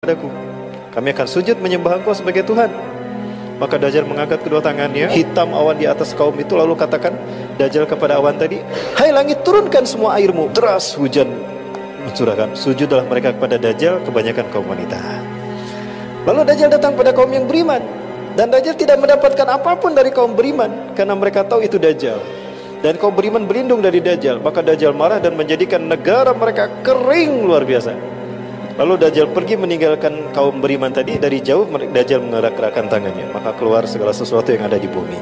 padaku, kami akan sujud menyembah engkau sebagai Tuhan. Maka Dajjal mengangkat kedua tangannya, hitam awan di atas kaum itu, lalu katakan Dajjal kepada awan tadi, hai langit, turunkan semua airmu. Deras hujan mencurahkan. Sujudlah mereka kepada Dajjal, kebanyakan kaum wanita. Lalu Dajjal datang pada kaum yang beriman, dan Dajjal tidak mendapatkan apapun dari kaum beriman, karena mereka tahu itu Dajjal. Dan kaum beriman berlindung dari Dajjal. Maka Dajjal marah dan menjadikan negara mereka kering luar biasa. Lalu Dajjal pergi meninggalkan kaum beriman tadi. Dari jauh Dajjal menggerak-gerakkan tangannya, maka keluar segala sesuatu yang ada di bumi.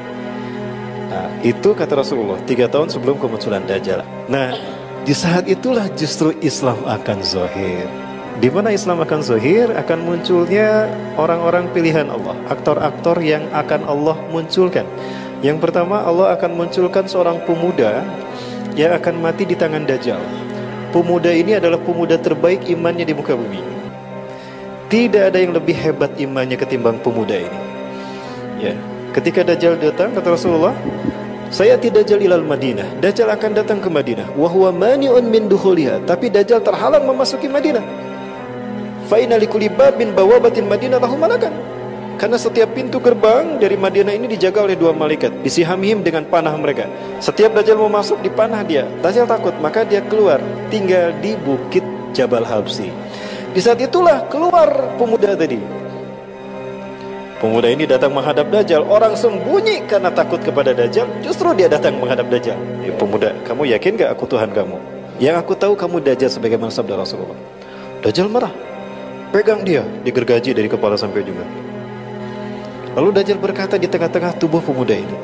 Nah, itu kata Rasulullah 3 tahun sebelum kemunculan Dajjal. Nah, di saat itulah justru Islam akan zahir. Di mana Islam akan zahir, akan munculnya orang-orang pilihan Allah, aktor-aktor yang akan Allah munculkan. Yang pertama, Allah akan munculkan seorang pemuda yang akan mati di tangan Dajjal. Pemuda ini adalah pemuda terbaik imannya di muka bumi. Tidak ada yang lebih hebat imannya ketimbang pemuda ini. Ya, ketika Dajjal datang, kata Rasulullah, saya tidak Dajjal ilal Madinah. Dajjal akan datang ke Madinah. Wa huwa mani'un min duhuliha. Tapi Dajjal terhalang memasuki Madinah. Fa inna likulli babin bawabatin Madinah lahu malakan. Karena setiap pintu gerbang dari Madinah ini dijaga oleh 2 malaikat, bisihamihim dengan panah mereka. Setiap Dajjal mau masuk, dipanah dia. Dajjal takut, maka dia keluar, tinggal di bukit Jabal Habsi. Di saat itulah keluar pemuda tadi. Pemuda ini datang menghadap Dajjal. Orang sembunyi karena takut kepada Dajjal, justru dia datang menghadap Dajjal. Pemuda, kamu yakin gak aku Tuhan kamu? Yang aku tahu kamu Dajjal sebagaimana sabda Rasulullah. Dajjal marah, pegang dia, digergaji dari kepala sampai juga. Lalu Dajjal berkata di tengah-tengah tubuh pemuda ini,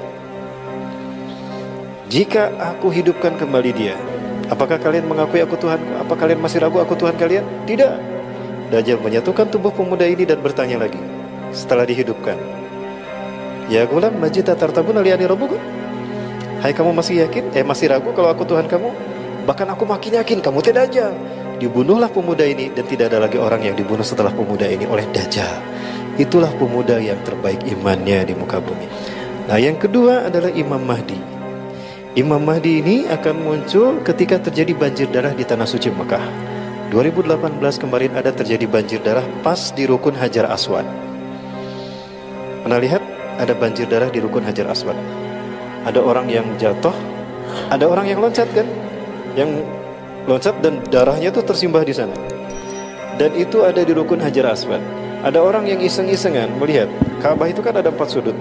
jika aku hidupkan kembali dia, apakah kalian mengakui aku Tuhanku? Apa kalian masih ragu aku Tuhan kalian? Tidak. Dajjal menyatukan tubuh pemuda ini dan bertanya lagi setelah dihidupkan, ya gulam, majita tartabuna liani rabbuka? Hai, kamu masih yakin? Masih ragu kalau aku Tuhan kamu? Bahkan aku makin yakin kamu tidak Dajjal. Dibunuhlah pemuda ini, dan tidak ada lagi orang yang dibunuh setelah pemuda ini oleh Dajjal. Itulah pemuda yang terbaik imannya di muka bumi. Nah, yang kedua adalah Imam Mahdi. Imam Mahdi ini akan muncul ketika terjadi banjir darah di Tanah Suci Mekah. 2018 kemarin ada terjadi banjir darah pas di Rukun Hajar Aswad. Pernah lihat ada banjir darah di Rukun Hajar Aswad? Ada orang yang jatuh, ada orang yang loncat kan? Yang loncat dan darahnya tuh tersimbah di sana. Dan itu ada di Rukun Hajar Aswad. Ada orang yang iseng-isengan melihat Ka'bah itu kan ada 4 sudut.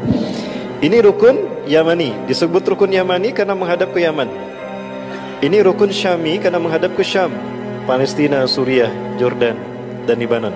Ini rukun Yamani, disebut rukun Yamani karena menghadap ke Yaman. Ini rukun Syami karena menghadap ke Syam, Palestina, Suriah, Jordan, dan Lebanon.